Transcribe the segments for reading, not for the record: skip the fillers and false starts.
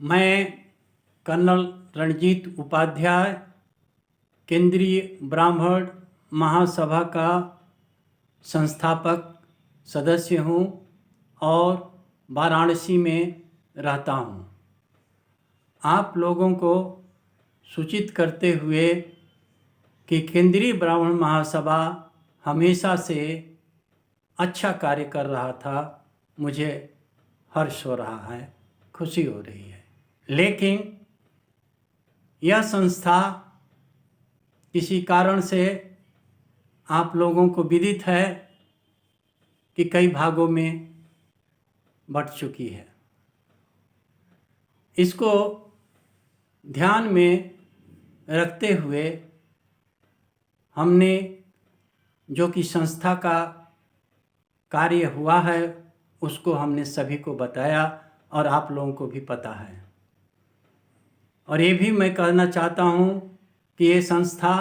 मैं कर्नल रणजीत उपाध्याय केंद्रीय ब्राह्मण महासभा का संस्थापक सदस्य हूँ और वाराणसी में रहता हूँ। आप लोगों को सूचित करते हुए कि केंद्रीय ब्राह्मण महासभा हमेशा से अच्छा कार्य कर रहा था, मुझे हर्ष हो रहा है, खुशी हो रही है। लेकिन यह संस्था किसी कारण से आप लोगों को विदित है कि कई भागों में बंट चुकी है। इसको ध्यान में रखते हुए हमने जो कि संस्था का कार्य हुआ है उसको हमने सभी को बताया और आप लोगों को भी पता है। और ये भी मैं कहना चाहता हूँ कि ये संस्था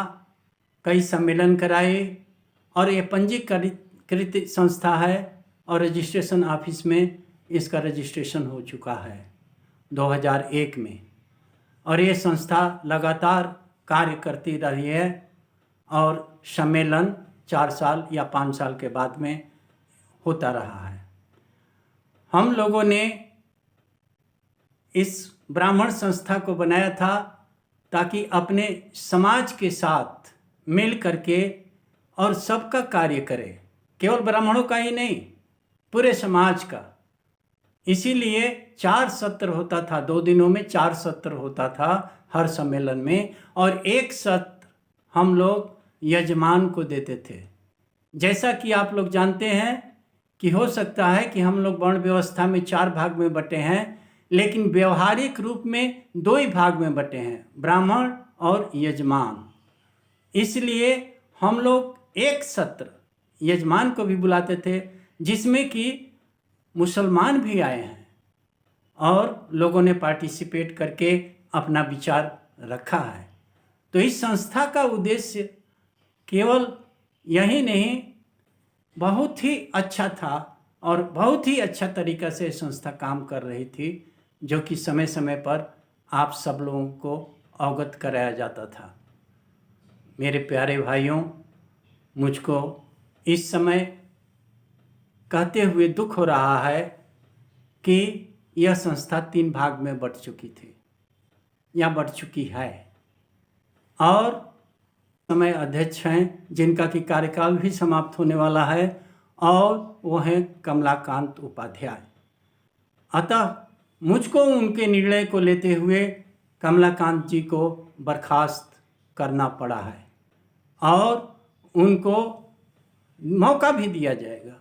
कई सम्मेलन कराए और ये पंजीकृत संस्था है और रजिस्ट्रेशन ऑफिस में इसका रजिस्ट्रेशन हो चुका है 2001 में। और ये संस्था लगातार कार्य करती रही है और सम्मेलन 4 साल या 5 साल के बाद में होता रहा है। हम लोगों ने इस ब्राह्मण संस्था को बनाया था ताकि अपने समाज के साथ मिल करके और सबका कार्य करे, केवल ब्राह्मणों का ही नहीं, पूरे समाज का। इसीलिए 4 सत्र होता था, 2 दिनों में 4 सत्र होता था हर सम्मेलन में, और एक सत्र हम लोग यजमान को देते थे। जैसा कि आप लोग जानते हैं कि हो सकता है कि हम लोग वर्ण व्यवस्था में 4 भाग में बटे हैं, लेकिन व्यवहारिक रूप में 2 ही भाग में बटे हैं, ब्राह्मण और यजमान। इसलिए हम लोग एक सत्र यजमान को भी बुलाते थे जिसमें कि मुसलमान भी आए हैं और लोगों ने पार्टिसिपेट करके अपना विचार रखा है। तो इस संस्था का उद्देश्य केवल यही नहीं, बहुत ही अच्छा था और बहुत ही अच्छा तरीक़ा से संस्था काम कर रही थी, जो कि समय समय पर आप सब लोगों को अवगत कराया जाता था। मेरे प्यारे भाइयों, मुझको इस समय कहते हुए दुख हो रहा है कि यह संस्था 3 भाग में बट चुकी थी या बट चुकी है, और समय अध्यक्ष हैं जिनका कि कार्यकाल भी समाप्त होने वाला है, और वो हैं कमलाकांत उपाध्याय। अतः मुझको उनके निर्णय को लेते हुए कमलाकांत जी को बर्खास्त करना पड़ा है और उनको मौका भी दिया जाएगा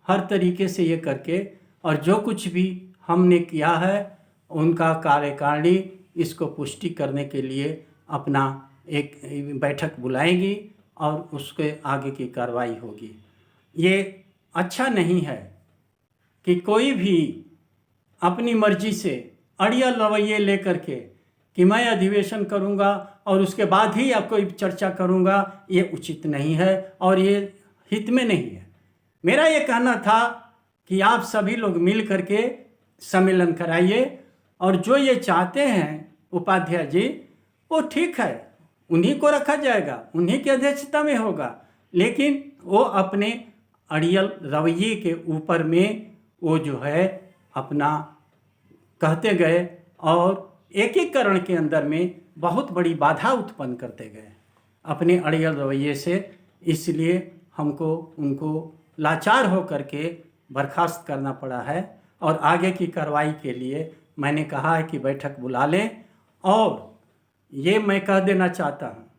हर तरीके से ये करके। और जो कुछ भी हमने किया है उनका कार्यकारिणी इसको पुष्टि करने के लिए अपना एक बैठक बुलाएगी और उसके आगे की कार्रवाई होगी। ये अच्छा नहीं है कि कोई भी अपनी मर्जी से अड़ियल रवैये लेकर के कि मैं अधिवेशन करूंगा और उसके बाद ही आप कोई चर्चा करूंगा, ये उचित नहीं है और ये हित में नहीं है। मेरा ये कहना था कि आप सभी लोग मिल करके सम्मेलन कराइए, और जो ये चाहते हैं उपाध्याय जी, वो ठीक है, उन्हीं को रखा जाएगा, उन्हीं की अध्यक्षता में होगा, लेकिन वो अपने अड़ियल रवैये के ऊपर में वो जो है अपना कहते गए और एकीकरण के अंदर में बहुत बड़ी बाधा उत्पन्न करते गए अपने अड़ियल रवैये से। इसलिए हमको उनको लाचार हो करके बर्खास्त करना पड़ा है, और आगे की कार्रवाई के लिए मैंने कहा है कि बैठक बुला लें। और ये मैं कह देना चाहता हूँ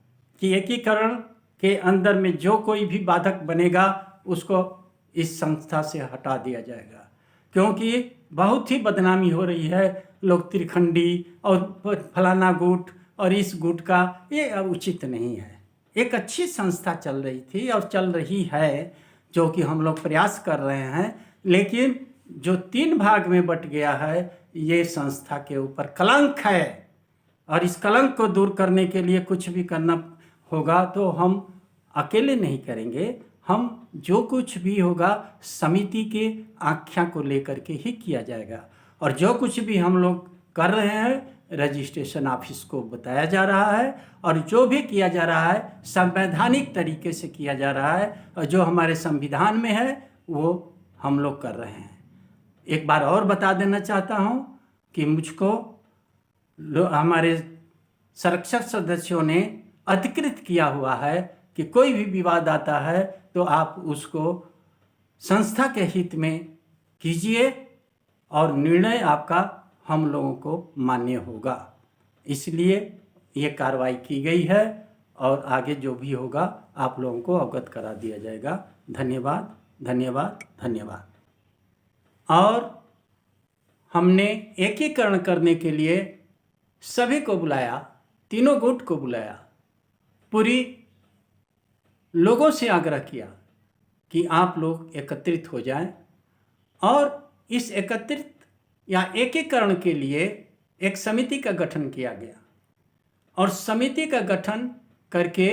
कि एकीकरण के अंदर में जो कोई भी बाधक बनेगा उसको इस संस्था से हटा दिया जाएगा, क्योंकि बहुत ही बदनामी हो रही है। लोग त्रिखंडी और फलाना गुट और इस गुट का, ये उचित नहीं है। एक अच्छी संस्था चल रही थी और चल रही है, जो कि हम लोग प्रयास कर रहे हैं, लेकिन जो 3 भाग में बट गया है ये संस्था के ऊपर कलंक है, और इस कलंक को दूर करने के लिए कुछ भी करना होगा तो हम अकेले नहीं करेंगे, हम जो कुछ भी होगा समिति के आख्या को लेकर के ही किया जाएगा। और जो कुछ भी हम लोग कर रहे हैं, रजिस्ट्रेशन ऑफिस को बताया जा रहा है, और जो भी किया जा रहा है संवैधानिक तरीके से किया जा रहा है, और जो हमारे संविधान में है वो हम लोग कर रहे हैं। एक बार और बता देना चाहता हूँ कि मुझको हमारे संरक्षक सदस्यों ने अधिकृत किया हुआ है कि कोई भी विवाद आता है तो आप उसको संस्था के हित में कीजिए और निर्णय आपका हम लोगों को मान्य होगा। इसलिए ये कार्रवाई की गई है और आगे जो भी होगा आप लोगों को अवगत करा दिया जाएगा। धन्यवाद, धन्यवाद, धन्यवाद। और हमने एकीकरण करने के लिए सभी को बुलाया, तीनों गुट को बुलाया, पूरी लोगों से आग्रह किया कि आप लोग एकत्रित हो जाएं, और इस एकत्रित या एकीकरण के लिए एक समिति का गठन किया गया। और समिति का गठन करके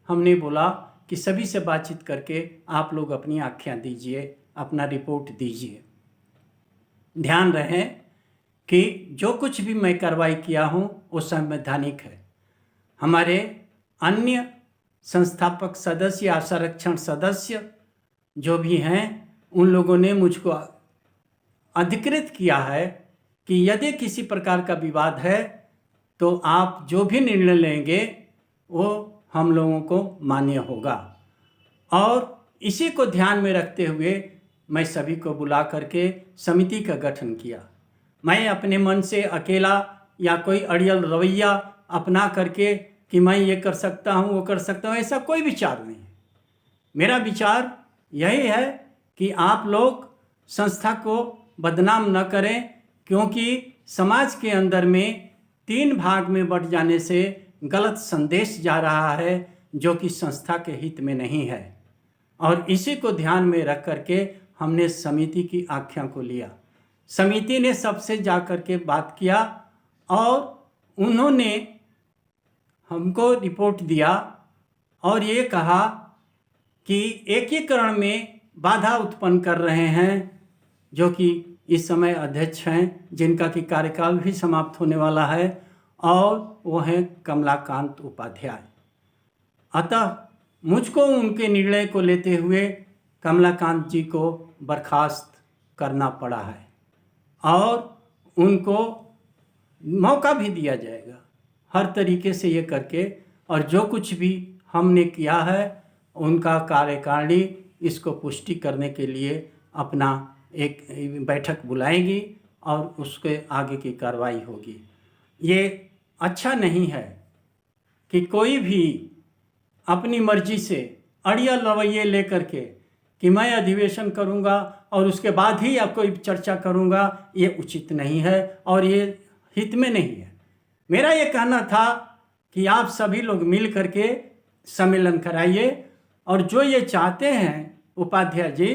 हमने बोला कि सभी से बातचीत करके आप लोग अपनी आख्यां दीजिए, अपना रिपोर्ट दीजिए। ध्यान रहे कि जो कुछ भी मैं कार्रवाई किया हूँ वो संवैधानिक है। हमारे अन्य संस्थापक सदस्य या संरक्षण सदस्य जो भी हैं उन लोगों ने मुझको अधिकृत किया है कि यदि किसी प्रकार का विवाद है तो आप जो भी निर्णय लेंगे वो हम लोगों को मान्य होगा। और इसी को ध्यान में रखते हुए मैं सभी को बुला करके समिति का गठन किया। मैं अपने मन से अकेला या कोई अड़ियल रवैया अपना करके कि मैं ये कर सकता हूँ वो कर सकता हूँ, ऐसा कोई विचार नहीं है। मेरा विचार यही है कि आप लोग संस्था को बदनाम न करें, क्योंकि समाज के अंदर में 3 भाग में बंट जाने से गलत संदेश जा रहा है जो कि संस्था के हित में नहीं है। और इसी को ध्यान में रख करके हमने समिति की आख्या को लिया। समिति ने सबसे जा कर के बात किया और उन्होंने हमको रिपोर्ट दिया और ये कहा कि एकीकरण में बाधा उत्पन्न कर रहे हैं, जो कि इस समय अध्यक्ष हैं जिनका कि कार्यकाल भी समाप्त होने वाला है, और वो हैं कमलाकांत उपाध्याय। अतः मुझको उनके निर्णय को लेते हुए कमलाकांत जी को बर्खास्त करना पड़ा है और उनको मौका भी दिया जाएगा हर तरीके से ये करके। और जो कुछ भी हमने किया है उनका कार्यकारिणी इसको पुष्टि करने के लिए अपना एक बैठक बुलाएंगी और उसके आगे की कार्रवाई होगी। ये अच्छा नहीं है कि कोई भी अपनी मर्जी से अड़ियल रवैये लेकर के कि मैं अधिवेशन करूंगा और उसके बाद ही आप कोई चर्चा करूंगा, ये उचित नहीं है और ये हित में नहीं है। मेरा ये कहना था कि आप सभी लोग मिल करके सम्मेलन कराइए, और जो ये चाहते हैं उपाध्याय जी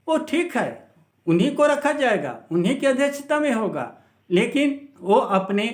वो ठीक है, उन्हीं को रखा जाएगा, उन्हीं की अध्यक्षता में होगा, लेकिन वो अपने